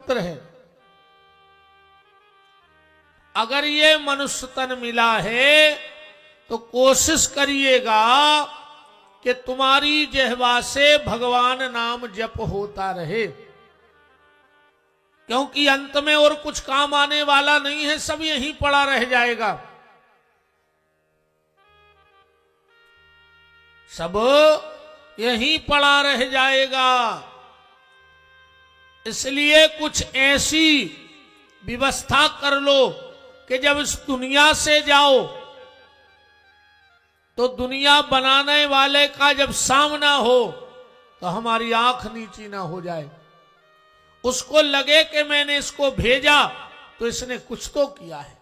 पुत्र है। अगर ये मनुष्य तन मिला है तो कोशिश करिएगा कि तुम्हारी जिह्वा से भगवान नाम जप होता रहे, क्योंकि अंत में और कुछ काम आने वाला नहीं है, सब यहीं पड़ा रह जाएगा। सब यहीं पड़ा रह जाएगा। इसलिए कुछ ऐसी व्यवस्था कर लो कि जब इस दुनिया से जाओ तो दुनिया बनाने वाले का जब सामना हो तो हमारी आंख नीची ना हो जाए, उसको लगे कि मैंने इसको भेजा तो इसने कुछ तो किया है।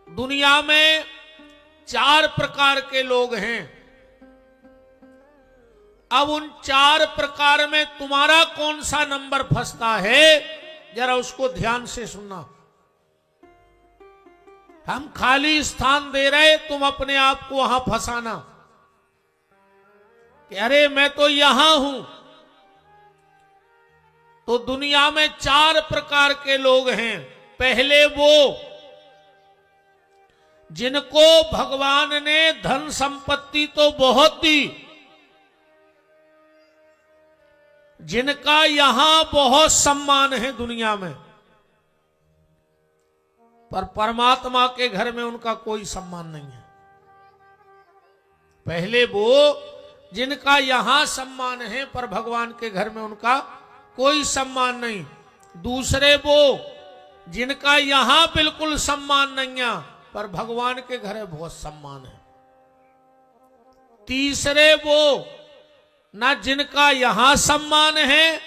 दुनिया में 4 प्रकार के लोग हैं। अब उन 4 प्रकार में तुम्हारा कौन सा नंबर फंसता है, जरा उसको ध्यान से सुनना। हम खाली स्थान दे रहे, तुम अपने आप को वहां फंसाना कि अरे मैं तो यहां हूं। तो दुनिया में 4 प्रकार के लोग हैं। पहले वो जिनको भगवान ने धन संपत्ति तो बहुत दी, जिनका यहां बहुत सम्मान है दुनिया में, पर परमात्मा के घर में उनका कोई सम्मान नहीं है। पहले वो जिनका यहां सम्मान है पर भगवान के घर में उनका कोई सम्मान नहीं। दूसरे वो जिनका यहां बिल्कुल सम्मान नहीं है पर भगवान के घर में बहुत सम्मान है। तीसरे वो ना जिनका यहां सम्मान है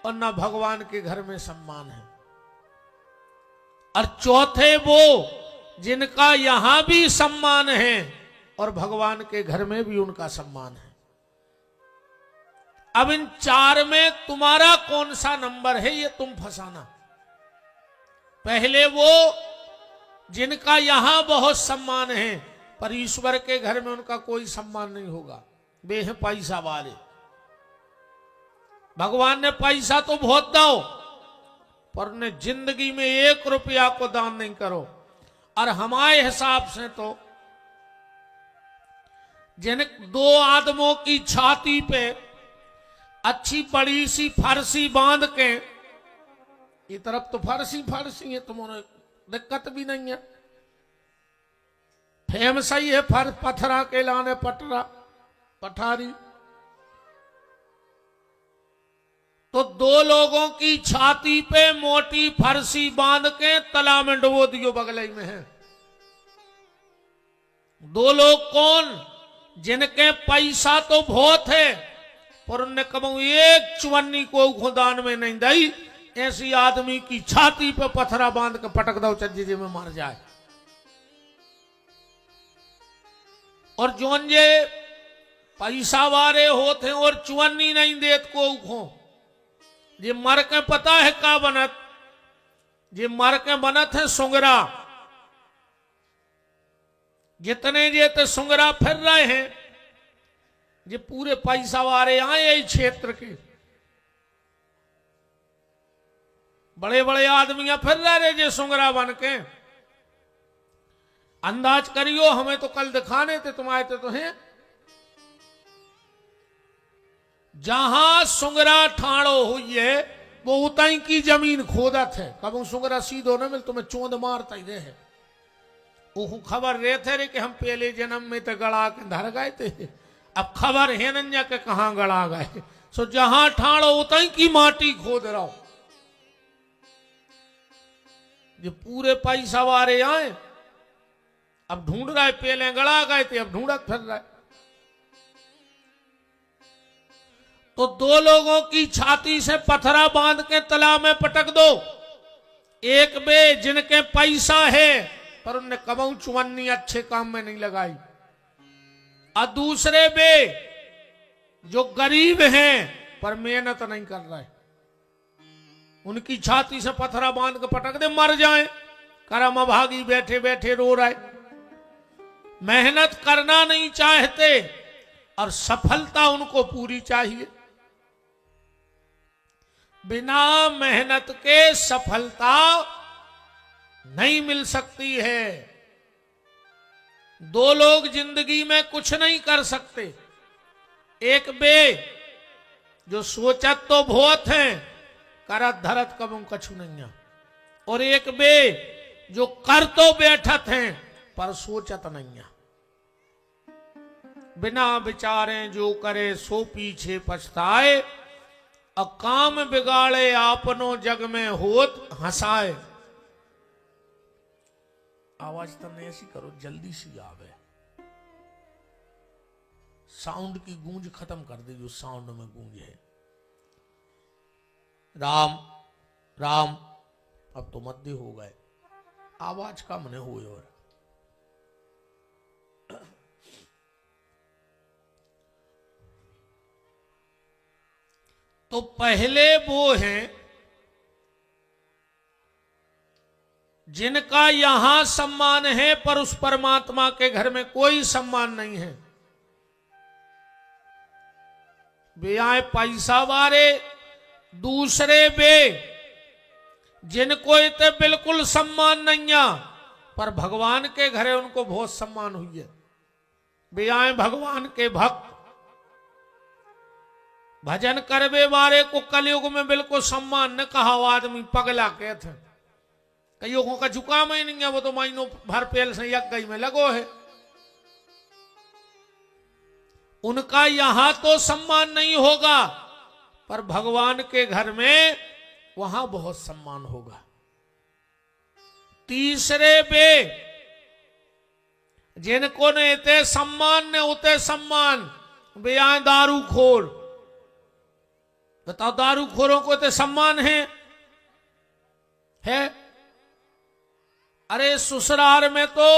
और ना भगवान के घर में सम्मान है। और चौथे वो जिनका यहां भी सम्मान है और भगवान के घर में भी उनका सम्मान है। अब इन 4 में तुम्हारा कौन सा नंबर है, ये तुम फंसाना। पहले वो जिनका यहां बहुत सम्मान है पर ईश्वर के घर में उनका कोई सम्मान नहीं होगा, वे हैं पैसा वाले। भगवान ने पैसा तो बहुत दो, पर उन्हें जिंदगी में 1 रुपया को दान नहीं करो। और हमारे हिसाब से तो जिन 2 आदमों की छाती पे अच्छी बड़ी सी फरसी बांध के, ये तरफ तो फरसी है, तुम्हारे दिक्कत भी नहीं है, फेमस ही है पथरा के लाने पठारी। तो 2 लोगों की छाती पे मोटी फरसी बांध के तला में डुबो दियो, बगल में है। 2 लोग कौन? जिनके पैसा तो बहुत है पर उनने कबू 1 चुवन्नी को खुदान में नहीं दी। ऐसी आदमी की छाती पे पथरा बांध के पटक दो, चज्जी में मार जाए। और जोन जे पैसा वाले होते हैं और चुवन्नी नहीं देत को उखो, जे मर के पता है का बनत, जे मर के बनत है सुंगरा। जितने जे ते सुंगरा फिर रहे हैं, जे पूरे पैसा वाले आए इस क्षेत्र के बड़े बड़े आदमी फिर रहे जे सुंगरा बन के। अंदाज करियो, हमें तो कल दिखाने थे, तुम आए थे तो हैं। जहां सुंगरा ठाड़ो हुई है वो उताई की जमीन खोदत है। कब सुंगरा सीधो न मिल तुम्हें चोंद मारता ही रहे। वो खबर रहे थे कि हम पहले जन्म में तो गड़ा के धर गए थे, अब खबर है नंजा के कहां गड़ा गए। सो जहां ठाड़ो उताई की माटी खोद रहो। जो पूरे पैसा वाले आए, अब ढूंढ रहे, पहले गड़ा गए थे अब ढूंढत फिर रहे। तो 2 लोगों की छाती से पथरा बांध के तालाब में पटक दो। एक बे जिनके पैसा है पर उनने कबू चुवन्नी अच्छे काम में नहीं लगाई, और दूसरे बे जो गरीब हैं पर मेहनत नहीं कर रहे, उनकी छाती से पथरा बांध के पटक दे, मर जाए। करम अभागी बैठे बैठे रो रहे, मेहनत करना नहीं चाहते और सफलता उनको पूरी चाहिए। बिना मेहनत के सफलता नहीं मिल सकती है। दो लोग जिंदगी में कुछ नहीं कर सकते। एक बे जो सोचत तो बहुत है, करत धरत कबू कछु नहीं है, और एक बे जो कर तो बैठत हैं पर सोचत नहीं है। बिना विचारे जो करे सो पीछे पछताए, और काम बिगाड़े आपनो जग में होत हंसाए। आवाज तुमने ऐसी करो जल्दी सी आवे, साउंड की गूंज खत्म कर दे, जो साउंड में गूंज है। राम राम, अब तो मध्य हो गए, आवाज कम नहीं हुई। और तो पहले वो हैं जिनका यहां सम्मान है पर उस परमात्मा के घर में कोई सम्मान नहीं है। वे आए पैसा वाले। दूसरे वे जिनको इतने बिल्कुल सम्मान नहीं है पर भगवान के घरे उनको बहुत सम्मान हुई है। वे आए भगवान के भक्त। भजन करवे वाले को कलयुग में बिल्कुल सम्मान न कहा, आदमी पगला कहते हैं। कईयों का झुकाम ही नहीं है, वो तो महीनों भर पेल से यज्ञ में लगो है। उनका यहां तो सम्मान नहीं होगा पर भगवान के घर में वहां बहुत सम्मान होगा। तीसरे बे जिनको ने इतने सम्मान ने उते सम्मान, वे आए दारूखोर। बताओ, दारूखोरों को इतने सम्मान है? अरे ससुराल में तो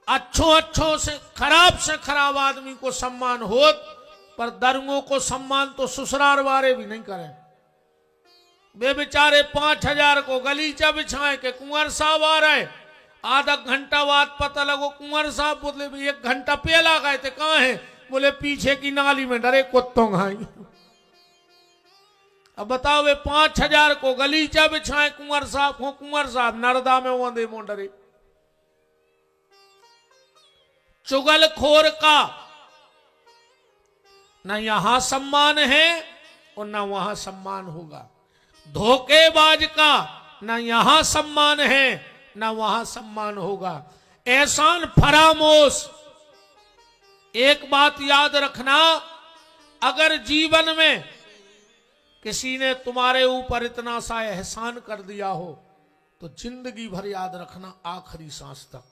अच्छों से खराब आदमी को सम्मान होत, पर दरुओं को सम्मान तो ससुराल वाले भी नहीं करें। वे बेचारे 5000 को गलीचा बिछाए के कुंवर साहब आ रहे, आधा घंटा बाद पता लगो कुंवर साहब बोले भाई 1 घंटा पहला गए थे, कहां है? बोले पीछे की नाली में डरे कुत्तों घाई। अब बताओ, वे 5000 को गलीचा बिछाए कुंवर साहब हो, कुंवर साहब नरदा में वंदे मोडरे। चुगलखोर का न यहां सम्मान है और न वहां सम्मान होगा। धोखेबाज का न यहां सम्मान है न वहां सम्मान होगा। एहसान फरामोश। एक बात याद रखना, अगर जीवन में किसी ने तुम्हारे ऊपर इतना सा एहसान कर दिया हो तो जिंदगी भर याद रखना, आखिरी सांस तक।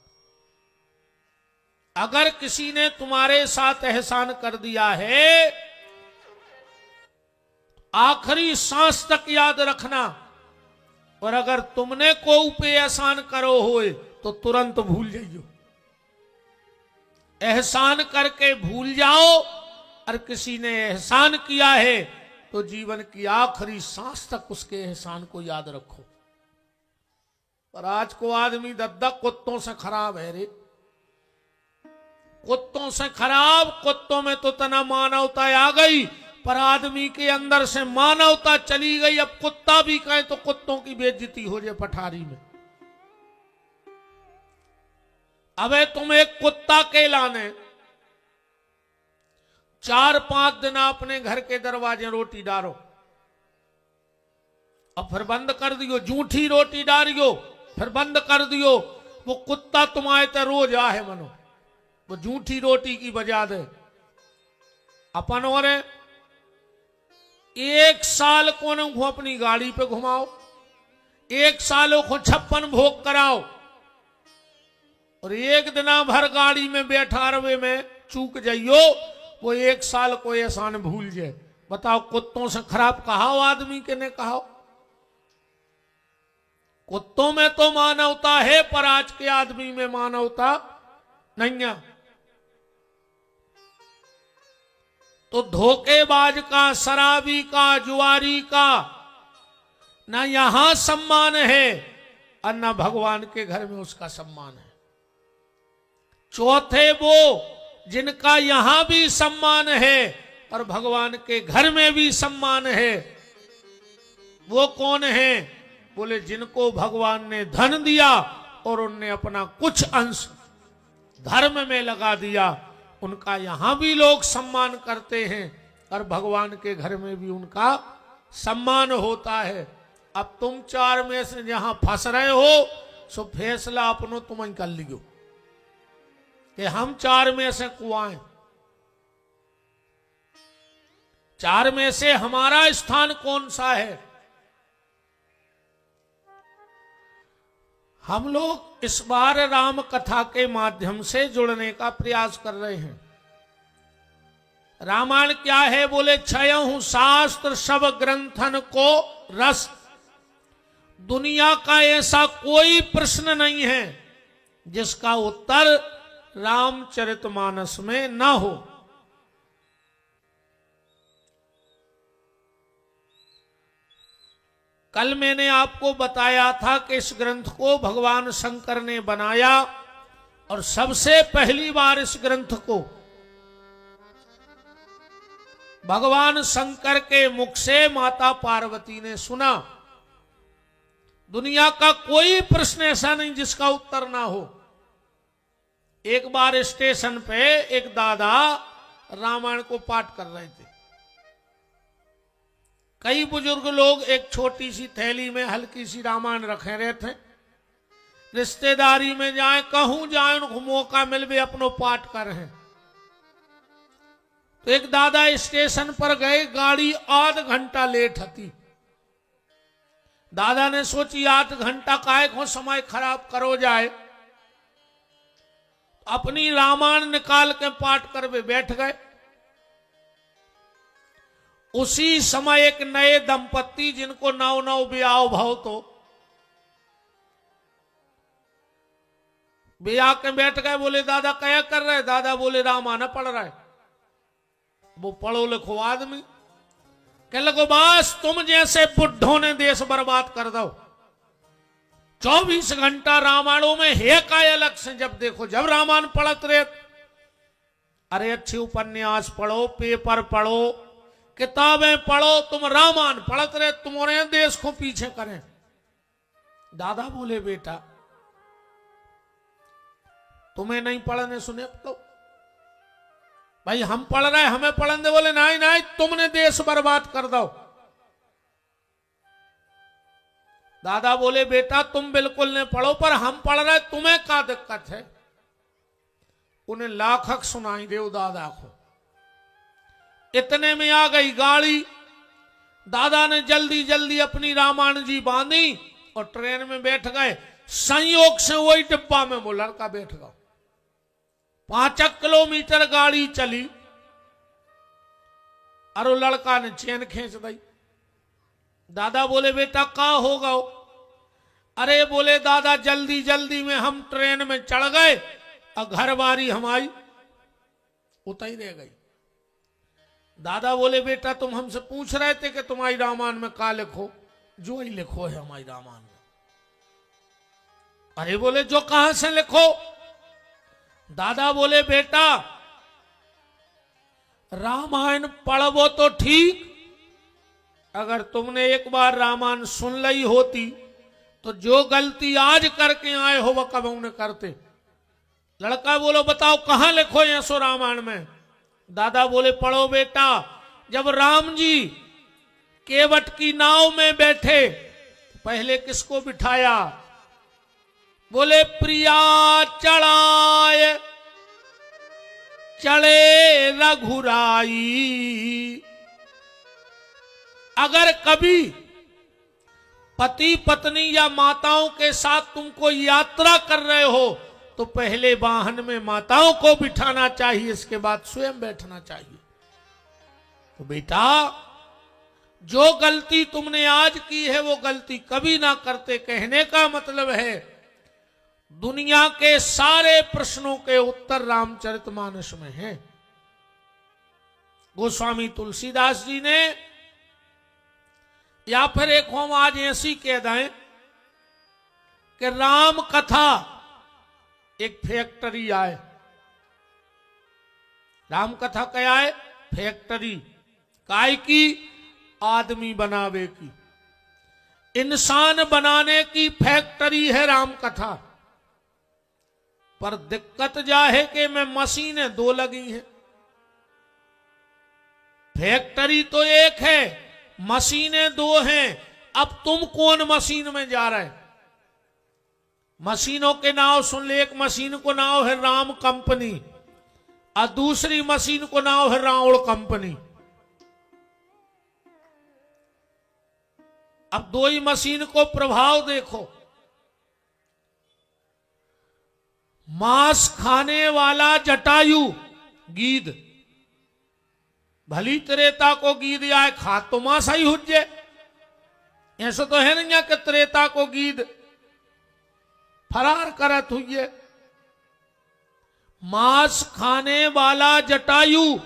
अगर किसी ने तुम्हारे साथ एहसान कर दिया है, आखिरी सांस तक याद रखना। और अगर तुमने को पे एहसान करो होए तो तुरंत भूल जाइयो। एहसान करके भूल जाओ, और किसी ने एहसान किया है तो जीवन की आखिरी सांस तक उसके एहसान को याद रखो। पर आज को आदमी दद्दा कुत्तों से खराब है रे, कुत्तों से खराब। कुत्तों में तो तना मानवता आ गई, पर आदमी के अंदर से मानवता चली गई। अब कुत्ता भी कहे तो कुत्तों की बेइज्जती हो जाए पठारी में। अबे तुम एक कुत्ता के लाने 4-5 दिन अपने घर के दरवाजे रोटी डालो, और फिर बंद कर दियो। जूठी रोटी डालियो, फिर बंद कर दियो। वो कुत्ता तुम्हारे तो रोज आहे मनो, वो जूठी रोटी की बजा दे। अपन और 1 साल को न अपनी गाड़ी पे घुमाओ, 1 सालों को 56 भोग कराओ, और 1 दिना भर गाड़ी में बैठा रवे में चूक जाइयो, वो 1 साल को एहसान भूल जाए। बताओ, कुत्तों से खराब कहाओ आदमी के ने कहाओ? कुत्तों में तो मानवता है, पर आज के आदमी में मानवता नहीं है। तो धोखेबाज का, शराबी का, जुआरी का ना यहां सम्मान है और ना भगवान के घर में उसका सम्मान है। चौथे वो जिनका यहां भी सम्मान है और भगवान के घर में भी सम्मान है, वो कौन है? बोले जिनको भगवान ने धन दिया और उनने अपना कुछ अंश धर्म में लगा दिया, उनका यहां भी लोग सम्मान करते हैं और भगवान के घर में भी उनका सम्मान होता है। अब तुम चार में से जहां फंस रहे हो, सो फैसला अपनो तुम कर लियो कि हम चार में से कुआं, चार में से हमारा स्थान कौन सा है। हम लोग इस बार राम कथा के माध्यम से जुड़ने का प्रयास कर रहे हैं। रामायण क्या है? बोले छयहु शास्त्र सब ग्रंथन को रस। दुनिया का ऐसा कोई प्रश्न नहीं है जिसका उत्तर रामचरितमानस में ना हो। कल मैंने आपको बताया था कि इस ग्रंथ को भगवान शंकर ने बनाया और सबसे पहली बार इस ग्रंथ को भगवान शंकर के मुख से माता पार्वती ने सुना। दुनिया का कोई प्रश्न ऐसा नहीं जिसका उत्तर ना हो। एक बार स्टेशन पे एक दादा रामायण को पाठ कर रहे थे। कई बुजुर्ग लोग एक छोटी सी थैली में हल्की सी रामायण रखे रहते। रिश्तेदारी में जाए, कहूं जाए, उनको मौका मिल भी अपनो पाठ कर हैं। तो एक दादा स्टेशन पर गए, गाड़ी आध घंटा लेट थी। दादा ने सोची आध घंटा काहे को समय खराब करो जाए, अपनी रामायण निकाल के पाठ कर वे बैठ गए। उसी समय एक नए दंपत्ति जिनको नौ नौ ब्याह भाव, तो ब्याह के बैठ गए। बोले दादा क्या कर रहे? दादा बोले रामायण पढ़ रहा है। वो पढ़ो लिखो आदमी कह लगो बस तुम जैसे बुढ़ों ने देश बर्बाद कर दो। 24 घंटा रामायणों में है का अलग से, जब देखो जब रामायण पढ़त रहे। अरे अच्छी उपन्यास पढ़ो, पेपर पढ़ो, किताबें पढ़ो, तुम रामायण पढ़त रहे, तुम्हारे देश को पीछे करें। दादा बोले बेटा तुम्हें नहीं पढ़ने सुने तो भाई हम पढ़ रहे हैं, हमें पढ़ने दे। बोले नहीं नहीं तुमने देश बर्बाद कर दो। दादा बोले बेटा तुम बिल्कुल नहीं पढ़ो, पर हम पढ़ रहे, तुम्हें क्या दिक्कत है? उन्हें लाखक सुनाई दे दादा को। इतने में आ गई गाड़ी। दादा ने जल्दी जल्दी अपनी रामायण जी बांधी और ट्रेन में बैठ गए। संयोग से वही डिब्बा में वो लड़का बैठ गया। 5 किलोमीटर गाड़ी चली और वो लड़का ने चैन खींच दी। दादा बोले बेटा क्या होगा? अरे बोले दादा जल्दी जल्दी में हम ट्रेन में चढ़ गए और घर बारी हमारी उतर ही रह गई। दादा बोले बेटा तुम हमसे पूछ रहे थे कि तुम्हारी रामायण में क्या लिखो? जो ही लिखो है हमारी रामायण में। अरे बोले जो कहां से लिखो? दादा बोले बेटा रामायण पढ़ो तो ठीक, अगर तुमने एक बार रामायण सुन ली होती तो जो गलती आज करके आए हो वह कब उन्हें करते। लड़का बोलो बताओ कहां लिखो ये सो रामायण में? दादा बोले पढ़ो बेटा, जब राम जी केवट की नाव में बैठे पहले किसको बिठाया? बोले प्रिया चढ़ाए चढ़े रघुराई। अगर कभी पति पत्नी या माताओं के साथ तुम कोई यात्रा कर रहे हो तो पहले वाहन में माताओं को बिठाना चाहिए, इसके बाद स्वयं बैठना चाहिए। तो बेटा जो गलती तुमने आज की है वो गलती कभी ना करते। कहने का मतलब है दुनिया के सारे प्रश्नों के उत्तर रामचरितमानस में हैं। गोस्वामी तुलसीदास जी ने, या फिर एक हम आज ऐसी कह दें कि राम कथा एक फैक्ट्री आए। राम कथा क्या है? फैक्ट्री। काय की? आदमी बनावे की। इंसान बनाने की फैक्ट्री है राम कथा। पर दिक्कत जा है कि मैं मशीनें दो लगी हैं। फैक्ट्री तो एक है, मशीनें दो हैं। अब तुम कौन मशीन में जा रहे? मशीनों के नाम सुन ले। एक मशीन को नाम है राम कंपनी और दूसरी मशीन को नाम है रावण कंपनी। अब दो ही मशीन को प्रभाव देखो। मांस खाने वाला जटायु गीद, भली त्रेता को गीद आए खा तो मांस ही हुज्जे। ऐसा तो है नहीं कि त्रेता को गीद फरार करत हुई। मांस खाने वाला जटायु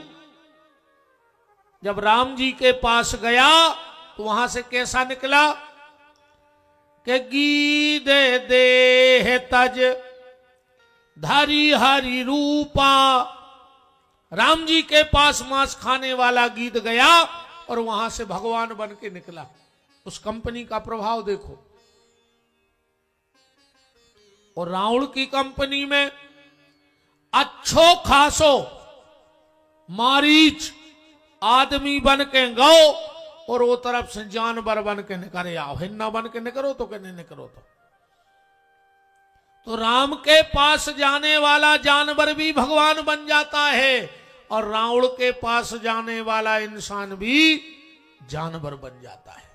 जब राम जी के पास गया तो वहां से कैसा निकला कि गीद देह तज धारी हरि रूपा। राम जी के पास मांस खाने वाला गीद गया और वहां से भगवान बन के निकला। उस कंपनी का प्रभाव देखो। और रावण की कंपनी में अच्छो खासो मारीच आदमी बन के गो और वो तरफ से जानवर बन के निकले आओ। हिन्ना बन के निकलो तो कहने निकलो तो राम के पास जाने वाला जानवर भी भगवान बन जाता है और रावण के पास जाने वाला इंसान भी जानवर बन जाता है।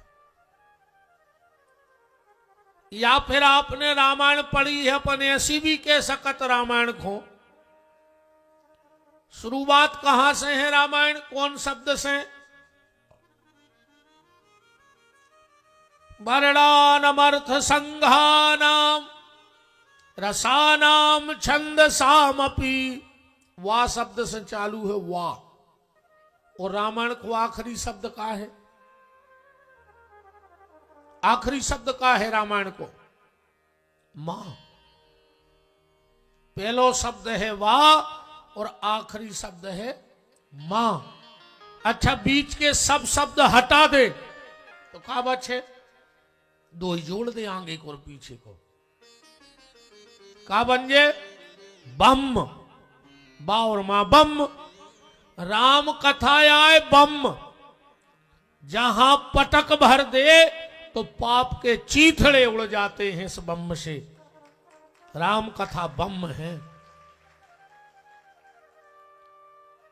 या फिर आपने रामायण पढ़ी है अपन ऐसी भी कह सकत रामायण को। शुरुआत कहां से है रामायण? कौन शब्द से? वर्णानमर्थ संघानाम रसानाम छंदसामपि। वाह शब्द से चालू है वाह। और रामायण को आखिरी शब्द का है? आखिरी शब्द का है रामायण को? मां। पहलो शब्द है वाह और आखिरी शब्द है मां। अच्छा, बीच के सब शब्द हटा दे तो क्या बचे? दो ही जोड़ दे, आगे को और पीछे को। का बन जे? बम। बा और मां बम। राम कथा आए बम। जहां पटक भर दे तो पाप के चीथड़े उड़ जाते हैं इस बम से। राम कथा बम है।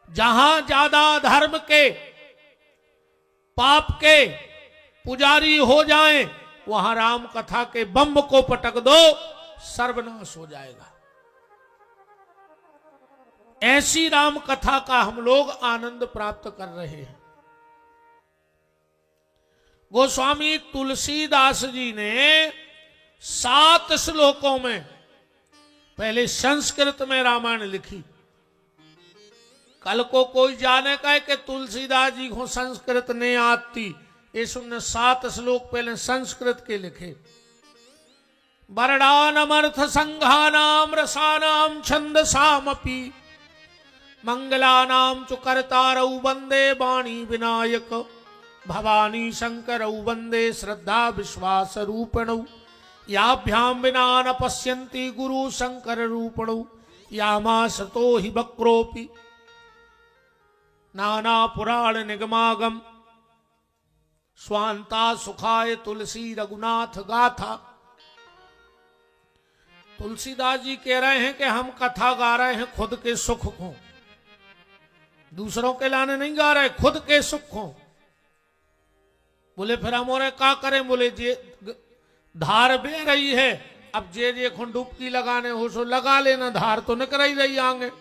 जहां ज्यादा धर्म के पाप के पुजारी हो जाएं, वहां राम कथा के बम को पटक दो, सर्वनाश हो जाएगा। ऐसी राम कथा का हम लोग आनंद प्राप्त कर रहे हैं। गोस्वामी तुलसीदास जी ने 7 श्लोकों में पहले संस्कृत में रामायण लिखी। कल को कोई जाने का है कि तुलसीदास जी को संस्कृत नहीं आती, इस उन्होंने 7 श्लोक पहले संस्कृत के लिखे। वर्णानमर्थ संघानाम रसानाम छंदसामपि मंगलानाम च कर्तारौ वंदे वाणी विनायक भवानी शंकरौ वंदे श्रद्धा विश्वास रूपणौ याभ्याम विना न पश्यन्ति गुरु शंकर रूपणौ यामासतो हि वक्रोपि नाना पुराण निगमागम स्वांता सुखाय तुलसी रघुनाथ गाथा। तुलसीदास जी कह रहे हैं कि हम कथा गा रहे हैं खुद के सुख को, दूसरों के लाने नहीं गा रहे, खुद के सुख को। बोले फिर हम और क्या करें? बोले जे धार बह रही है, अब जे डुबकी लगाने हो सो लगा लेना, धार तो निकल ही रही आगे।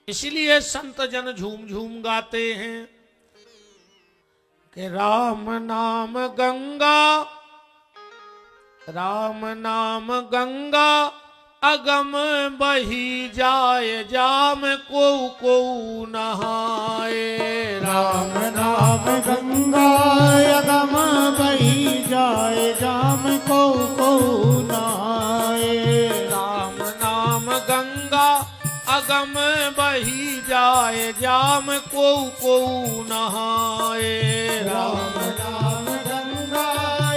इसीलिए संत जन झूम झूम गाते हैं कि राम नाम गंगा, राम नाम गंगा अगम बही जाए जाम को नहाए। राम नाम गंगा अगम बही जाए जाम को नहाए। राम नाम गंगा अगम बही जाए जाम को नहाए। राम नाम गंगा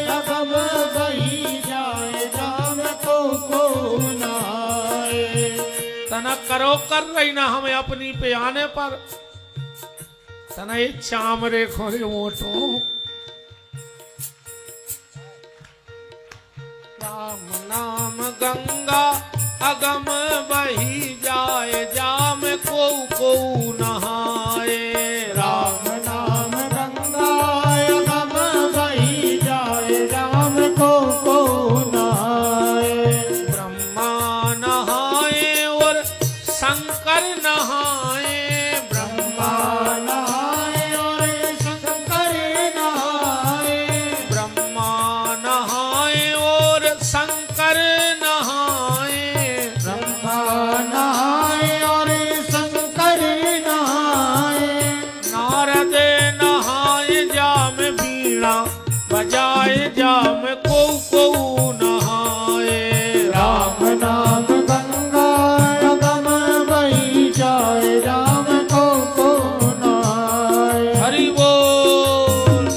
करो कर रही ना हमें अपनी पे आने पर तना ये चामरे खोरे मोटो राम नाम गंगा अगम बही जाए जाम को नहाए राम नाम गंगा अगम बही जाए राम को नहाए। ब्रह्मा नहाए और शंकर नहाए ब्रह्मा नहाए और शंकर नहाए। ब्रह्मा नहाए और शंकर नहाए ब्रह्मा नहाए और शंकर नहाए। नारद नहाए जाम बीणा बजाए जाम को नहाए राम नाम गंगा अगम बही जाए राम को नहाए। हरि बोल।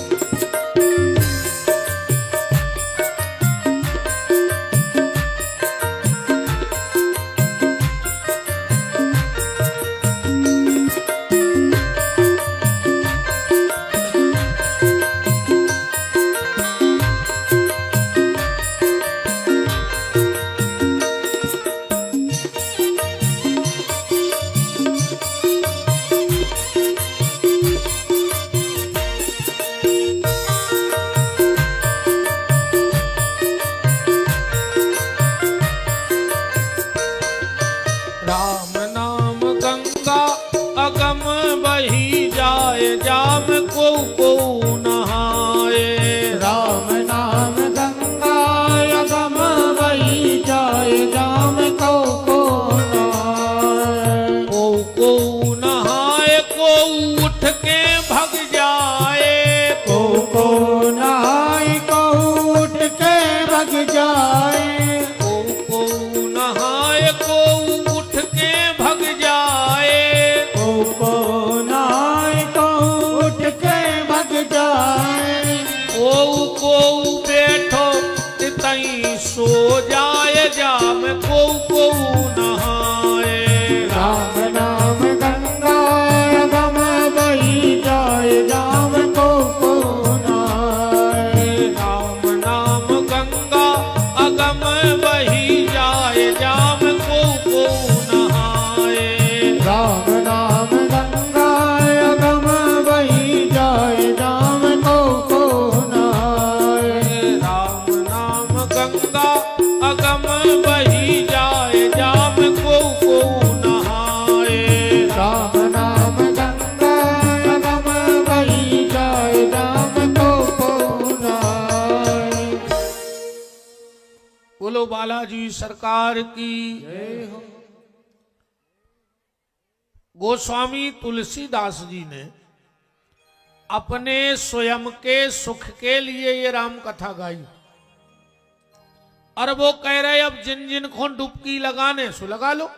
राम नाम गंगा अगम बही जाए जाम को नहाए राम नाम गंगा अगम बही जाए राम को नहाए। को नहाए को उठ के भग जाए को नहाए को उठ के भग जाए। को नहाए को उठ के भग जाए को नहाए को उठ के भग जाए। को बैठो तितई सो जाए जाम को नहाए राम नाम गंगा अगम बही जाए राम को नहाए। राम नाम गंगा अगम बही जाए जाम को नहाए राम नाम गंगा अगम बही जाए राम को नहाए। राम नाम गंगा अगम बही जाए जाम को नहाए राम नाम गंगा अगम बही जाए राम को नहाए। बोलो बालाजी सरकार की जय हो। गोस्वामी तुलसीदास जी ने अपने स्वयं के सुख के लिए ये राम कथा गाई और वो कह रहे अब जिन जिन को डुबकी लगाने सो लगा लो।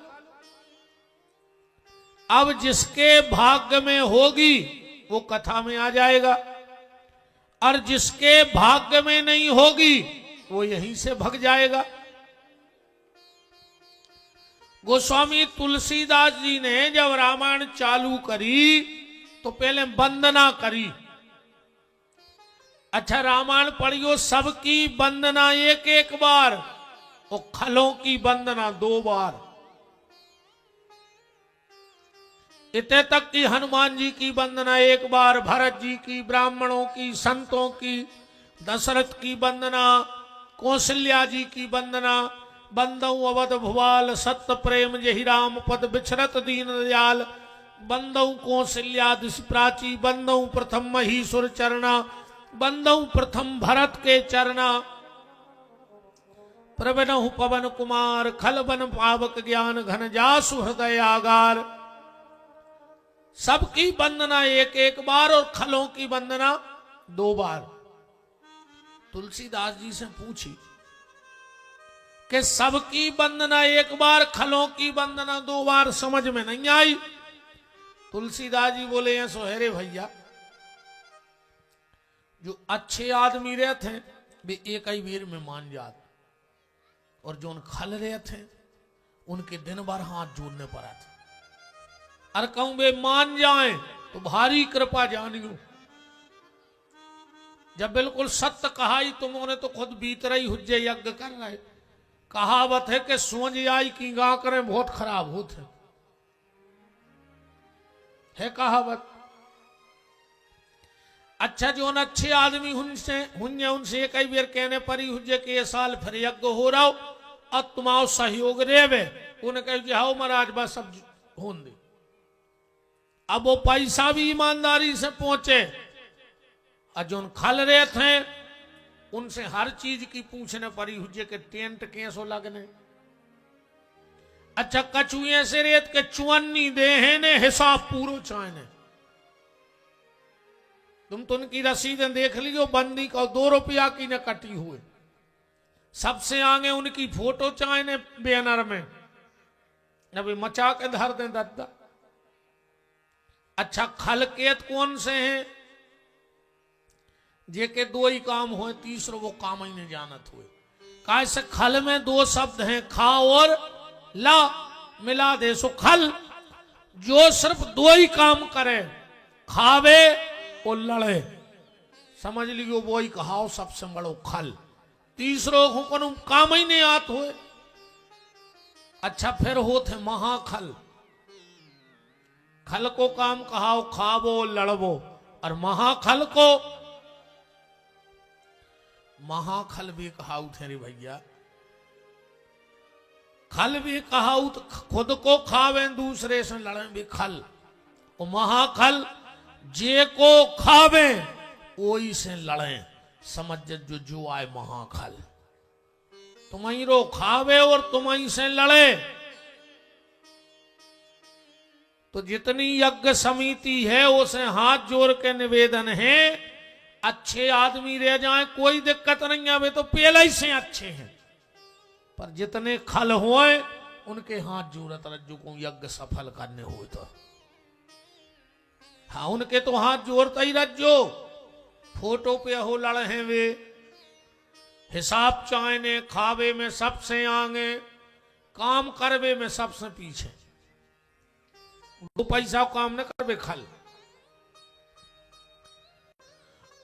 अब जिसके भाग्य में होगी वो कथा में आ जाएगा और जिसके भाग्य में नहीं होगी वो यहीं से भग जाएगा। गोस्वामी तुलसीदास जी ने जब रामायण चालू करी तो पहले वंदना करी। अच्छा रामायण पढ़ियो सबकी वंदना एक एक बार और खलों की वंदना 2 बार। इतने तक कि हनुमान जी की वंदना 1 बार, भरत जी की, ब्राह्मणों की, संतों की, दशरथ की वंदना, कौशल्या जी की वंदना, बंदऊ अवध भुवाल सत्य प्रेम जहि राम पद बिछरत दीन दयाल, बंदऊ कौशल्या दिश प्राची, बंदऊ प्रथम महीसुर चरना, बंदऊ प्रथम भरत के चरना, प्रबनहु पवन कुमार खलबन पावक ज्ञान घन जासु हृदय आगार। सबकी वंदना 1 बार और खलों की वंदना 2 बार। तुलसीदास जी से पूछी कि सबकी वंदना 1 बार खलों की वंदना 2 बार समझ में नहीं आई। तुलसीदास जी बोले हैं सोहरे भैया जो अच्छे आदमी रहते वे एक ही वीर में मान जाते और जो खल रहे थे उनके दिन भर हाथ जोड़ने पड़ा था। और कहूं वे मान जाएं तो भारी कृपा जानियो। जब बिल्कुल सत्य कहा ही तुमने तो खुद भीतर ही हुज्जे यज्ञ कर रहे। कहावत है कि सोच आई की गा करें बहुत खराब होते है कहावत। अच्छा जो न अच्छे आदमी उनसे कई बार कहने पर ही हुज्जे कि ये साल फिर यज्ञ हो रहा हो और तुम्हारा सहयोग रेवे। उन्हें कहे हाओ महाराज बस सब होन दे। अब वो पैसा भी ईमानदारी से पहुंचे और जो खल रहे थे उनसे हर चीज की पूछने पड़ी हुज्जे के टेंट कैसो लगने। अच्छा कछुए से रेत के चुअन्नी दे है ने हिसाब पूरो चाहने। तुम तो उनकी रसीदें देख लियो बंदी का 2 रुपया की न कटी हुए। सबसे आगे उनकी फोटो चाहने बैनर में न भी मचा के धर दें दद्दा। अच्छा खलकेत कौन से हैं जे के 2 ही काम हो तीसरो वो काम ही नहीं जानत हुए। कैसे खल में 2 शब्द हैं खा और ला मिला दे सो खल जो सिर्फ 2 ही काम करे खावे और लड़े समझ लियो वो ही कहाओ सबसे बड़ो खल। तीसरो को काम ही नहीं आत हुए। अच्छा फिर होते महाखल। खल को काम कहाओ खावो लड़वो और महाखल को महाखल भी कहाऊ थे रे भैया। खल भी कहाऊ तो खुद को खावे दूसरे से लड़े भी खल। और महाखल जे को खावे वही से लड़े समझ जो आए महाखल। तुम्हारी रो खावे और तुम्हारी से लड़े। तो जितनी यज्ञ समिति है उसे हाथ जोड़ के निवेदन है अच्छे आदमी रह जाए कोई दिक्कत नहीं आवे तो पहले ही से अच्छे हैं। पर जितने खल हुए उनके हाथ जोड़त रज्जू को यज्ञ सफल करने हुए तो हाँ उनके तो हाथ जोड़ता ही रज्जो। फोटो पे हो लड़े हैं वे हिसाब चाहने खावे में सबसे आगे काम करवे में सबसे पीछे। 2 पैसा काम न करवे खल।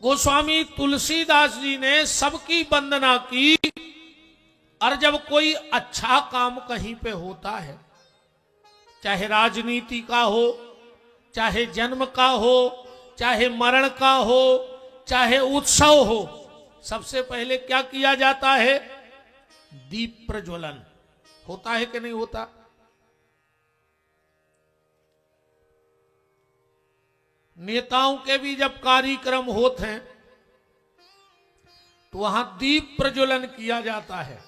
गोस्वामी तुलसीदास जी ने सबकी वंदना की। और जब कोई अच्छा काम कहीं पे होता है चाहे राजनीति का हो चाहे जन्म का हो चाहे मरण का हो चाहे उत्सव हो सबसे पहले क्या किया जाता है दीप प्रज्वलन होता है कि नहीं होता। नेताओं के भी जब कार्यक्रम होते हैं तो वहां दीप प्रज्वलन किया जाता है।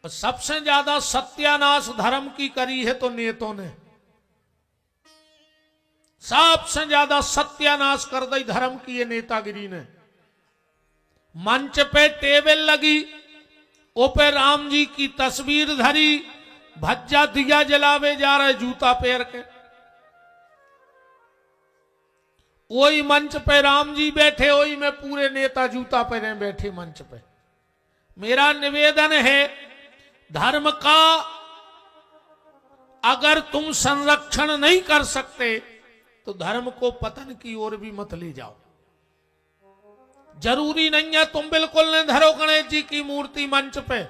और सबसे ज्यादा सत्यानाश धर्म की करी है तो नेताओं ने सबसे ज्यादा सत्यानाश कर दी धर्म की ये नेतागिरी ने। मंच पे टेबल लगी ओपे राम जी की तस्वीर धरी भज्जा दिया जलावे जा रहे जूता पैर के। वही मंच पे राम जी बैठे वही में पूरे नेता जूता पहने बैठे मंच पे। मेरा निवेदन है धर्म का अगर तुम संरक्षण नहीं कर सकते तो धर्म को पतन की ओर भी मत ले जाओ। जरूरी नहीं है तुम बिल्कुल नहीं धरो गणेश जी की मूर्ति मंच पे।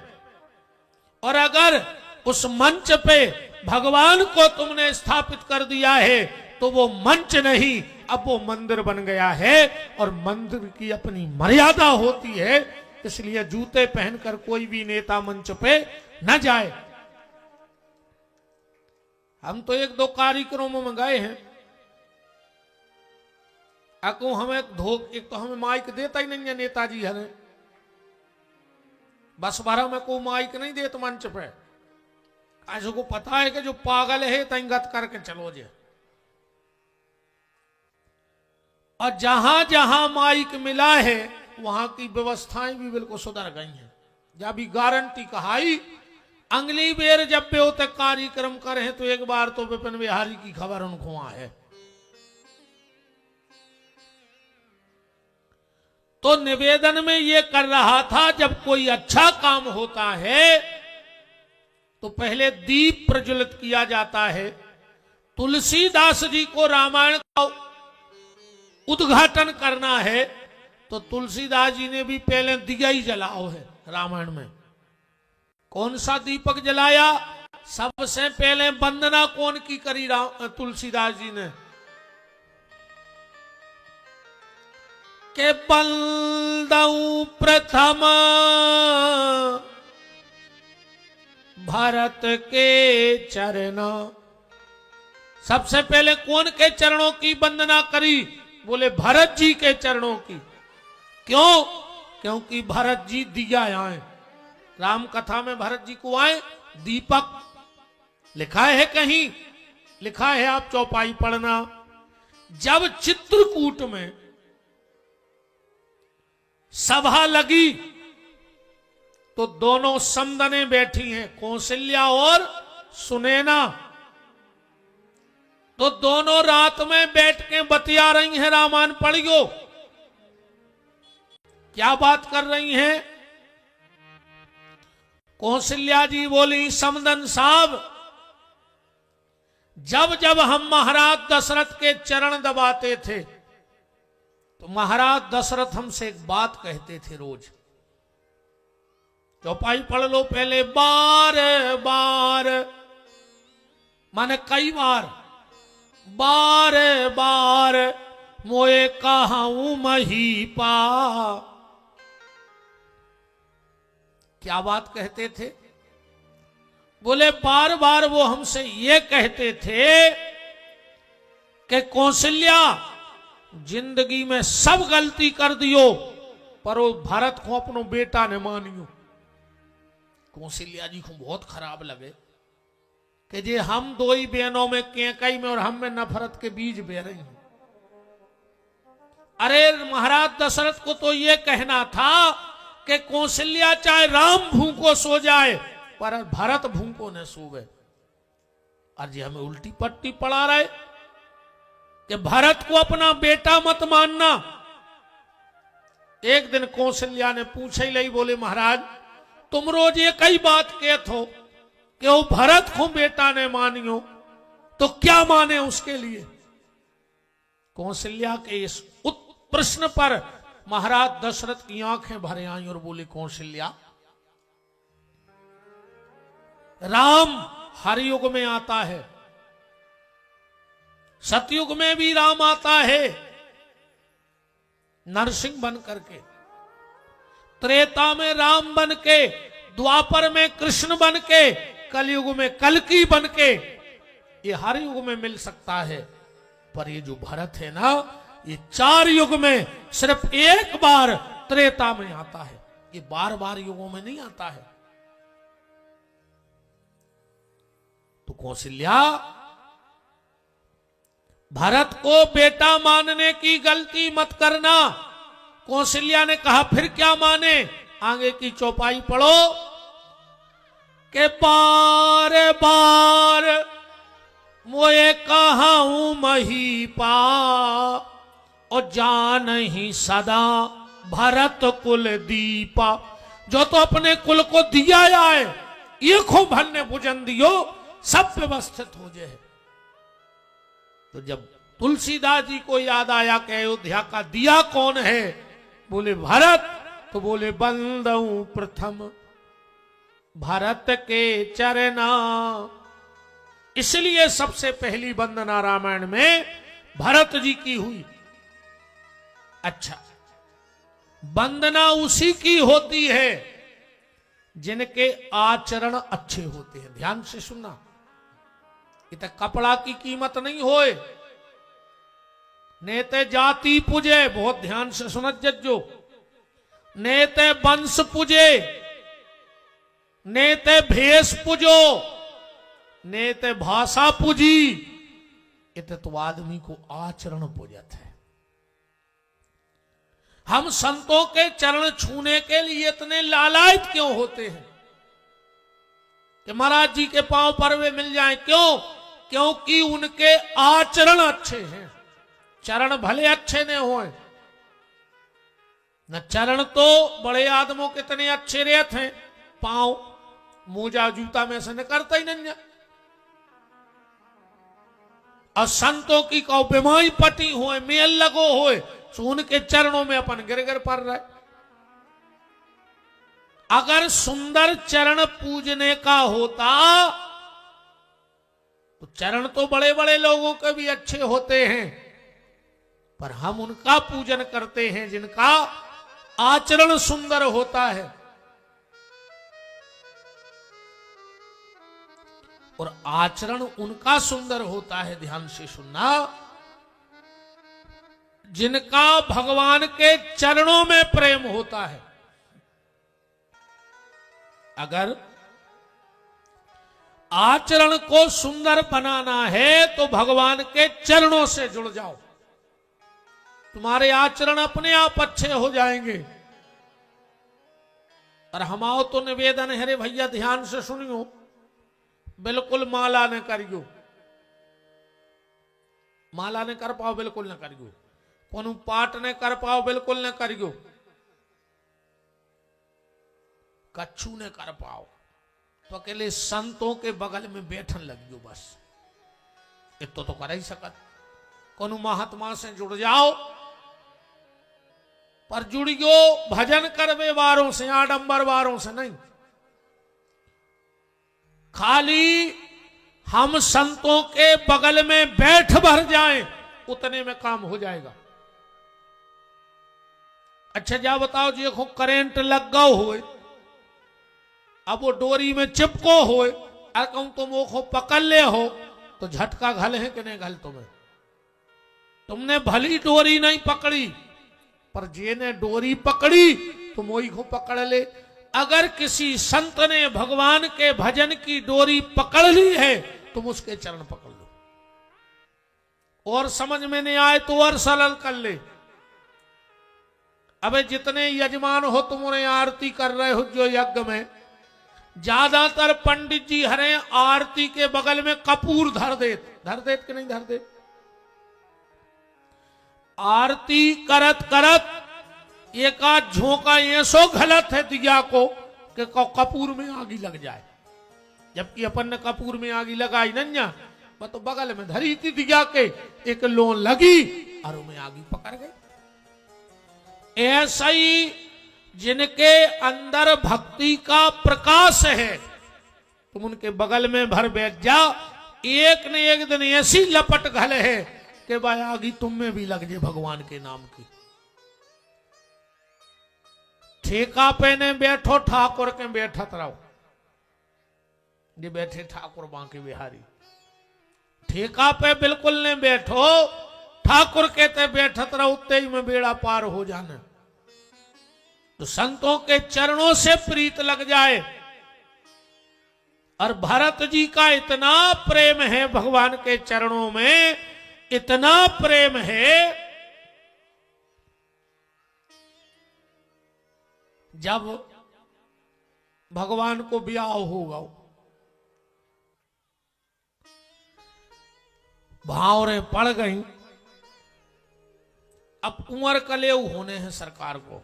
और अगर उस मंच पे भगवान को तुमने स्थापित कर दिया है तो वो मंच नहीं अब वो मंदिर बन गया है। और मंदिर की अपनी मर्यादा होती है इसलिए जूते पहनकर कोई भी नेता मंच पे न जाए। हम तो 1-2 कार्यक्रमों में गए हैं। अको हमें एक तो हमें माइक देता ही नहीं है नेताजी हमें बस भरा में को माइक नहीं देता मंच पे। ऐसे को पता है कि जो पागल है तंगत करके चलो जे। और जहां जहां माइक मिला है वहां की व्यवस्थाएं भी बिल्कुल सुधर गई हैं। जब भी गारंटी कहाई अगली बेर जब भी होते कार्यक्रम करे तो एक बार तो विपिन बिहारी की खबर उनको वहां है। तो निवेदन में ये कर रहा था जब कोई अच्छा काम होता है तो पहले दीप प्रज्वलित किया जाता है। तुलसीदास जी को रामायण का उद्घाटन करना है तो तुलसीदास जी ने भी पहले दिया ही जलाओ है। रामायण में कौन सा दीपक जलाया? सबसे पहले वंदना कौन की करी? तुलसीदास जी ने के बंदऊ प्रथम भरत के चरण। सबसे पहले कौन के चरणों की वंदना करी? बोले भरत जी के चरणों की। क्यों? क्योंकि भरत जी दिया आए। राम कथा में भरत जी को आए दीपक। लिखा है कहीं, लिखा है, आप चौपाई पढ़ना। जब चित्रकूट में सभा लगी तो दोनों समदने बैठी हैं, कौशल्या और सुनैना। तो दोनों रात में बैठ के बतिया रही हैं। रामायण पढ़ियो, क्या बात कर रही हैं? कौशल्या जी बोली, समदन साहब, जब जब हम महाराज दशरथ के चरण दबाते थे तो महाराज दशरथ हमसे एक बात कहते थे रोज। चौपाई पढ़ लो पहले। बार बार माने कई बार, बार बार मोए कहाऊं महीपा। क्या बात कहते थे? बोले बार बार वो हमसे ये कहते थे कि कौशल्या, जिंदगी में सब गलती कर दियो पर वो भरत को अपनो बेटा ने मानियो। कौशल्या जी को बहुत खराब लगे कि जे हम दो ही बहनों में, केकई में और हम में नफरत के बीज बह रही हैं। अरे महाराज दशरथ को तो ये कहना था कि कौशल्या चाहे राम भूखो सो जाए पर भरत भूखो न सोवे। और जी हमें उल्टी पट्टी पढ़ा रहे कि भरत को अपना बेटा मत मानना। एक दिन कौशल्या ने पूछे ही, बोले महाराज तुम रोज ये कई बात कहते हो कि वो भरत को बेटा ने मानियो, तो क्या माने उसके लिए? कौशल्या के इस प्रश्न पर महाराज दशरथ की आंखें भरे आई और बोले, कौशल्या, राम हर युग में आता है, सतयुग में भी राम आता है नरसिंह बन करके, त्रेता में राम बन के, द्वापर में कृष्ण बन के, कलयुग में कल्कि बन के, ये हर युग में मिल सकता है। पर ये जो भरत है ना, ये 4 युग में सिर्फ एक बार त्रेता में आता है, ये बार बार युगों में नहीं आता है। तो कौशल्या, भरत को बेटा मानने की गलती मत करना। कौशल्या ने कहा फिर क्या माने? आगे की चौपाई पढ़ो के बार बार मोए कहाऊं महीपा और जान ही सदा भरत कुल दीपा। जो तो अपने कुल को दिया जाए, ये खूब भन्ने भुजन दियो, सब व्यवस्थित हो जाए। तो जब तुलसीदास जी को याद आया कि अयोध्या का दिया कौन है, बोले भरत, तो बोले बंदऊ प्रथम भरत के चरना। इसलिए सबसे पहली वंदना रामायण में भरत जी की हुई। अच्छा, वंदना उसी की होती है जिनके आचरण अच्छे होते हैं। ध्यान से सुनना, इतना कपड़ा की कीमत नहीं होए, नेते जाति पूजे, बहुत ध्यान से सुनत जज्जो, नेते वंश पूजे, नेते भेष पूजो, नेते भाषा पूजी, इत तो आदमी को आचरण पूजत है। हम संतों के चरण छूने के लिए इतने लालायित क्यों होते हैं कि महाराज जी के पांव पर वे मिल जाएं? क्यों? क्योंकि उनके आचरण अच्छे हैं। चरण भले अच्छे न होए, न चरण तो बड़े आदमों कितने अच्छे रहते हैं, पांव मोजा जूता में से निकलता ही नहीं। और संतों की कहो बीमारी पटी होए, मेल लगो होए, सो उनके चरणों में अपन गिर गिर पड़ रहे। अगर सुंदर चरण पूजने का होता तो चरण तो बड़े बड़े लोगों के भी अच्छे होते हैं, पर हम उनका पूजन करते हैं जिनका आचरण सुंदर होता है। और आचरण उनका सुंदर होता है, ध्यान से सुनना, जिनका भगवान के चरणों में प्रेम होता है। अगर आचरण को सुंदर बनाना है तो भगवान के चरणों से जुड़ जाओ, तुम्हारे आचरण अपने आप अच्छे हो जाएंगे। और हमाओ तो निवेदन है रे भैया, ध्यान से सुनियो, बिल्कुल माला न करियो, माला ने कर पाओ बिल्कुल न करियो, कोनो पाठ ने कर पाओ बिल्कुल न करियो, कच्छू ने कर पाओ तो अकेले संतों के बगल में बैठन लगियो, बस इतो तो कर ही सकत। कोनो महात्मा से जुड़ जाओ, पर जुड़ियो भजन करवे वारों से, आडंबर वारों से नहीं। खाली हम संतों के बगल में बैठ भर जाएं, उतने में काम हो जाएगा। अच्छा जा बताओ, देखो करेंट लग गो होए, अब वो डोरी में चिपको होए, अरे कहूं तुम वो पकड़ ले हो तो झटका घल है कि नहीं घल तुम्हें? तुमने भली डोरी नहीं पकड़ी, पर जेने डोरी पकड़ी तुम वही को पकड़ ले। अगर किसी संत ने भगवान के भजन की डोरी पकड़ ली है, तुम उसके चरण पकड़ लो, और समझ में नहीं आए तो और सरल कर ले। अबे जितने यजमान हो तुम उन्हें आरती कर रहे हो जो यज्ञ में, ज्यादातर पंडित जी हरे आरती के बगल में कपूर धर देत कि नहीं धर देत? आरती करत करत एक आध झोंका ऐसो गलत है दिया को कि कपूर में आगी लग जाए, जबकि अपन ने कपूर में आगी लगाई नन्या, मैं तो बगल में धरी थी दिया के, एक लोन लगी और उनमें आगी पकड़ गई। ऐसा ही जिनके अंदर भक्ति का प्रकाश है, तुम उनके बगल में भर बैठ जाओ, एक न एक दिन ऐसी लपट घल है कि भाई आगी तुम में भी लग जाए भगवान के नाम की। ठेका पे ने बैठो ठाकुर के बैठत रहो, ये बैठे ठाकुर बांके बिहारी, ठेका पे बिल्कुल ने बैठो, ठाकुर कहते बैठत रहो, तेज में बेड़ा पार हो जाना। तो संतों के चरणों से प्रीत लग जाए। और भरत जी का इतना प्रेम है भगवान के चरणों में, इतना प्रेम है, जब भगवान को ब्याह होगा, भावरें पड़ गई, अब कुंवर कलेव होने हैं सरकार को,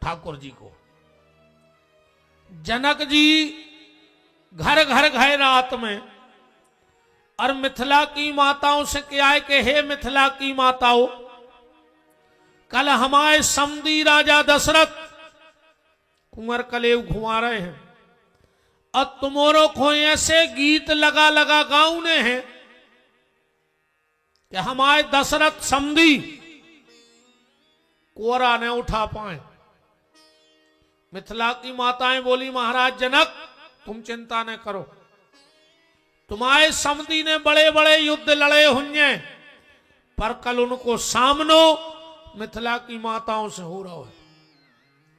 ठाकुर जी को। जनक जी घर घर गए रात में, और मिथिला की माताओं से क्या है कि हे मिथिला की माताओं, कल हमारे समधी राजा दशरथ कुंवर कलेव घुमा रहे हैं, और तुम्हारों को ऐसे गीत लगा लगा गाउने हैं कि हमारे दशरथ समधी कोरा न उठा पाए। मिथिला की माताएं बोली, महाराज जनक तुम चिंता न करो, तुम्हारे समधी ने बड़े बड़े युद्ध लड़े हुए, पर कल उनको सामनो मिथिला की माताओं से हो रहा है।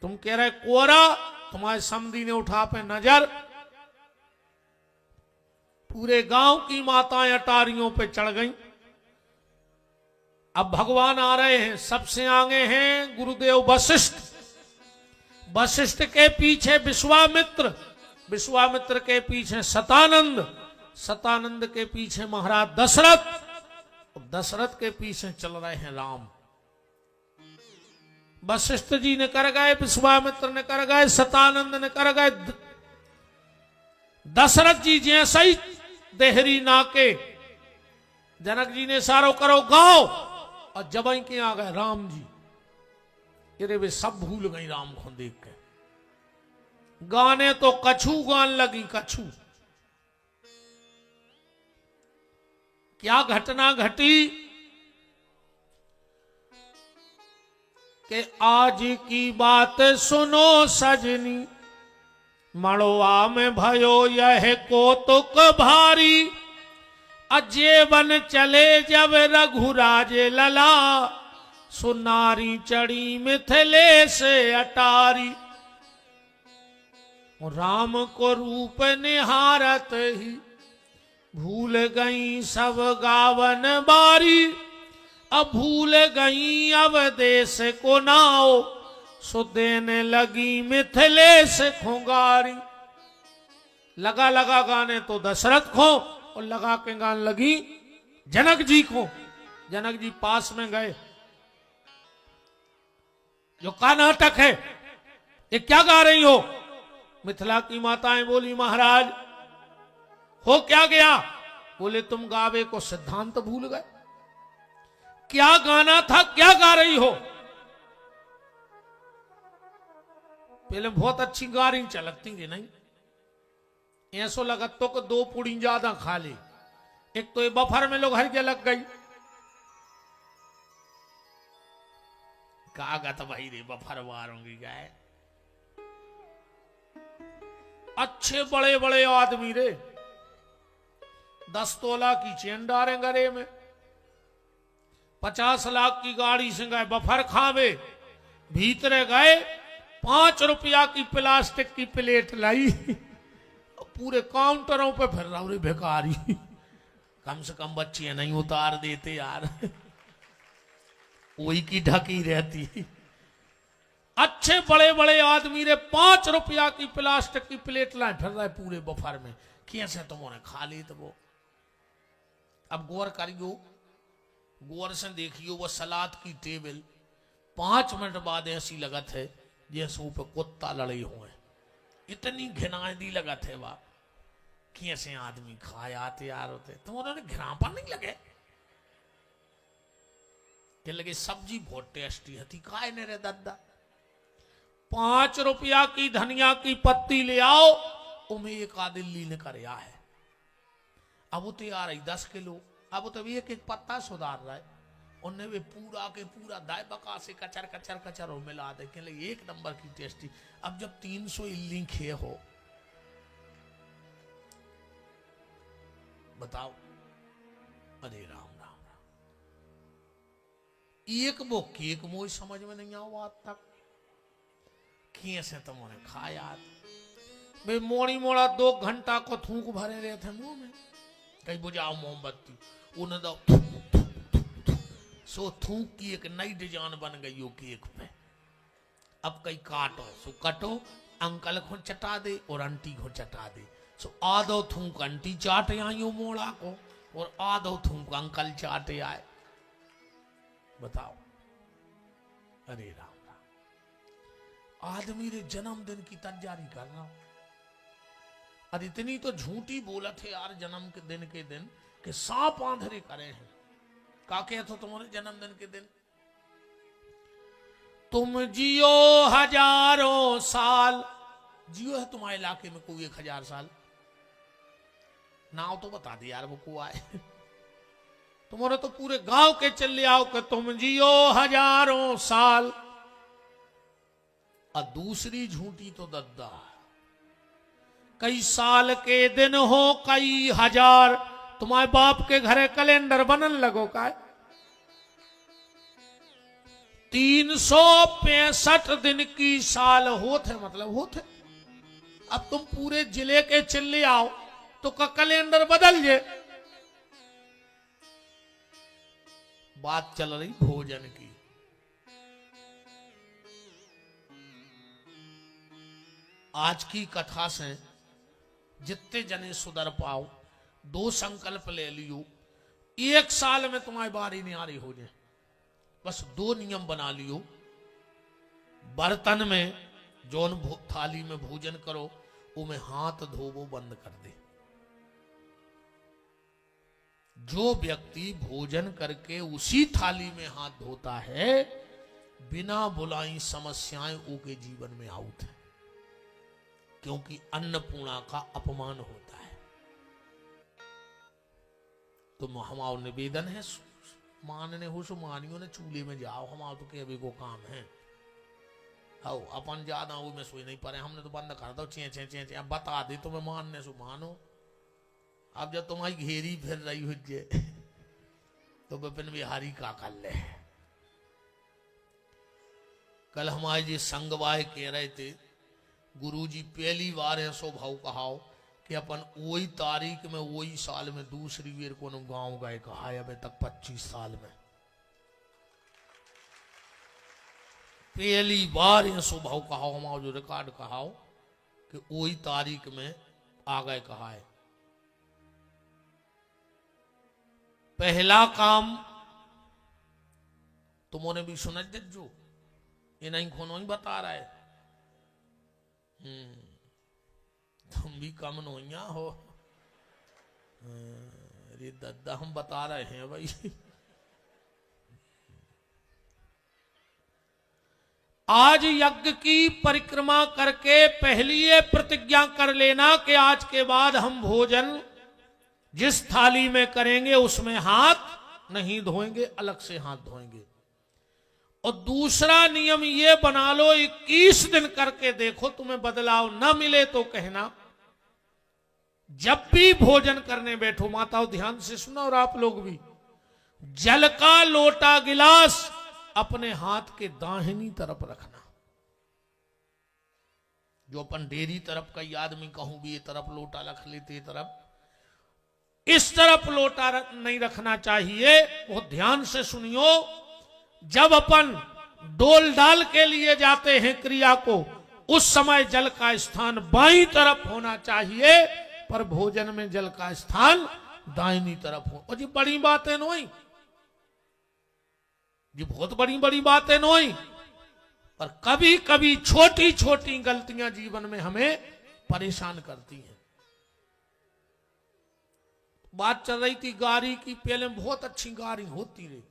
तुम कह रहे कोरा, तुम्हारे समधी ने उठा पे नजर, पूरे गांव की माताएं अटारियों पे चढ़ गईं। अब भगवान आ रहे हैं, सबसे आगे हैं गुरुदेव वशिष्ठ, वशिष्ठ के पीछे विश्वामित्र, विश्वामित्र के पीछे सतानंद, सतानंद के पीछे महाराज दशरथ, दशरथ के पीछे चल रहे हैं राम। वशिष्ठ जी ने कर गए, विश्वामित्र ने कर गए, सतानंद ने कर गए, दशरथ जी जैसे ही देहरी नाके जनक जी ने सारो करो गाओ, और जब ही के आ गए राम जी, अरे वे सब भूल गई राम को देख के। गाने तो कछू गान लगी, कछू। क्या घटना घटी कि आज की बात सुनो सजनी, मड़वा में भयो यह कौतुक भारी, अजेवन चले जब रघुराज लला, सुनारी चढ़ी मिथिले से अटारी। राम को रूप निहारत ही भूल गई सब गावन बारी, अब भूल गई अब देश को नाओ, सो देने लगी मिथिले से खुंगारी। लगा लगा गाने तो दशरथ को, और लगा के गान लगी जनक जी को। जनक जी पास में गए, जो का नाटक है, ये क्या गा रही हो? मिथिला की माताएं बोली महाराज हो क्या गया? बोले तुम गावे को सिद्धांत भूल गए। क्या गाना था, क्या गा रही हो? पहले बहुत अच्छी गा रही, चलती थी नहीं, ऐसो लगा तो को 2 पूड़ी ज्यादा खा ली। एक तो ये बफर में लोग हर के लग गई, कागा तो भाई रे बफर वारोंगी गाय। अच्छे बड़े बड़े आदमी रे, 10 तोला की चेन डारे गले में, 50 लाख की गाड़ी से गए बफर खावे, भीतरे गए 5 रुपया की प्लास्टिक की प्लेट लाई, पूरे काउंटरों पे फिर रहा रे भिखारी। कम से कम बच्चियां नहीं उतार देते यार, वही की ढकी रहती। अच्छे बड़े बड़े आदमी रे 5 रुपया की प्लास्टिक की प्लेट लाए फिर रहे पूरे बफर में, कैसे तुमने खा ली तो वो। अब गौर करियो, गौर से देखियो, वो सलाद की टेबल 5 मिनट बाद ऐसी लगत है जैसे ऊपर कुत्ता लड़े हुए, इतनी घिनादी लगत है वाह। कैसे आदमी खाया तैयार होते, तुम उन्होंने घिनापा नहीं लगे? के लगे सब्जी बहुत टेस्टी हती, खाए ने रे दादा। 5 रुपया की धनिया की पत्ती ले आओ, उमें एक आदिल्ली ने कर है। अब वो तैयार है 10 किलो, अब तो एक एक पत्ता सुधार रहा है, उन्हें वे पूरा के पूरा दाय बका से कचर कचर कचर हो मिला दे के लिए 1 नंबर की टेस्टी। अब जब 300 इल्ली खे हो, बताओ, अरे राम राम राम। एक वो केक मुझे समझ में नहीं आओ आज तक, कैसे तुमने खाया? वे मोड़ी मोड़ा 2 घंटा को थूक भरे रहे थे मुंह में, कहीं बुझाओ मोमबत्ती, उन्हें दो सो थूक की एक नई डिजाइन बन गई हो केक पे। अब कहीं काटो सो कटो, अंकल को चटा दे और आंटी को चटा दे, सो आधो थूक आंटी चाटे आई हो मोड़ा को, और आधो थूक अंकल चाटे आए। बताओ, अरे राम राम। आदमी रे जन्मदिन की तैयारी कर रहा हूं, और इतनी तो झूठी बोलत है यार जन्म के दिन कि सांप आंधरे करे हैं। का कहे तो तुम्हारे जन्मदिन के दिन तुम जियो 1000 साल, जियो है तुम्हारे इलाके में कोई 1000 साल? नाव तो बता दे यार वो को आए। तुम्हारे तो पूरे गांव के चले आओ कि तुम जियो 1000 साल। और दूसरी झूठी तो दद्दा, कई साल के दिन हो कई हजार, तुम्हारे बाप के घरे कैलेंडर बनन लगो का? 365 दिन की साल होते, मतलब होते। अब तुम पूरे जिले के चिल्ले आओ तो का कैलेंडर बदल जे। बात चल रही भोजन की। आज की कथा से जितने जने सुधर पाओ, 2 संकल्प ले लियो, 1 साल में तुम्हारी बारी न्यारी हो जाए। बस 2 नियम बना लियो। बर्तन में जौन थाली में भोजन करो वो में हाथ धो वो बंद कर दे। जो व्यक्ति भोजन करके उसी थाली में हाथ धोता है, बिना बुलाई समस्याएं उसके जीवन में आउट है, क्योंकि अन्नपूर्णा का अपमान होता है। तो हमारा निवेदन है, मानने हो सो मानियो ने, चूल्हे में जाओ, हमारा तो केबे को काम है। आओ अपन ज्यादा में सोई नहीं पड़े, हमने तो बंद कर दो चे चे चे चे। अब बता दे तुम्हें मानने सो मानो। अब जब तुम्हारी घेरी फिर रही हो तो विपिन बिहारी का कर ले। कल हमारे जी संगवाए कह रहे थे, गुरुजी पहली बार है सो भाव कहाओ कि अपन वही तारीख में वही साल में दूसरी बेर को गांव गए कहा है, अभी तक 25 साल में पहली बार है सो भाव कहाओ, हमारा जो रिकॉर्ड कहाओ कि वही तारीख में आ गए कहा है। पहला काम तुमने भी सुना जो ये नहीं खोनो ही बता रहा है। तुम भी कम नोइया हो। अरे दादा हम बता रहे हैं भाई। आज यज्ञ की परिक्रमा करके पहली ये प्रतिज्ञा कर लेना कि आज के बाद हम भोजन जिस थाली में करेंगे उसमें हाथ नहीं धोएंगे, अलग से हाथ धोएंगे। और दूसरा नियम ये बना लो, 21 दिन करके देखो, तुम्हें बदलाव न मिले तो कहना। जब भी भोजन करने बैठो, माताओं ध्यान से सुना और आप लोग भी, जल का लोटा गिलास अपने हाथ के दाहिनी तरफ रखना। जो अपन डेरी तरफ का आदमी कहूं भी ये तरफ लोटा रख लेते, तरफ इस तरफ लोटा नहीं रखना चाहिए। वो ध्यान से सुनियो, जब अपन डोल डाल के लिए जाते हैं क्रिया को, उस समय जल का स्थान बाईं तरफ होना चाहिए, पर भोजन में जल का स्थान दाहिनी तरफ हो। और जी बड़ी बातें नोई, जी बहुत बड़ी बड़ी बातें नोई, पर कभी कभी छोटी छोटी गलतियां जीवन में हमें परेशान करती हैं। बात चल रही थी गाड़ी की, पहले बहुत अच्छी गाड़ी होती रही।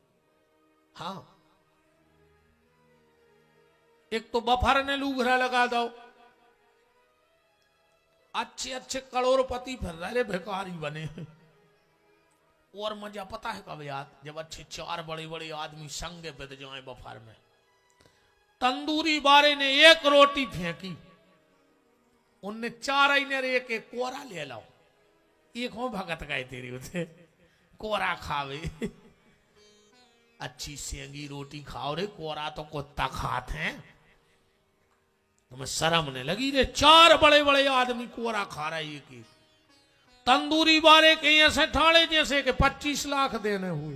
हाँ, एक तो बफर ने लूघरा लगा दो, अच्छे अच्छे करोड़पति फिर रहे भिखारी बने। और मजा पता है कब याद, जब अच्छे 4 बड़े बड़े आदमी संग बिद जाए बफर में। तंदूरी बारे ने 1 रोटी फेंकी, उनने 4 ने एक एक कोरा ले लाओ। एक हो भगत गए तेरी उसे कोरा खावे। अच्छी सेंगी रोटी खाओ रे, कोरा तो कुत्ता खाते हैं। तुम्हें शर्म ने लगी रे, 4 बड़े बड़े आदमी कोरा खा रहा है। तंदूरी बारे के ऐसे ठाड़े जैसे कि 25 लाख देने हुए।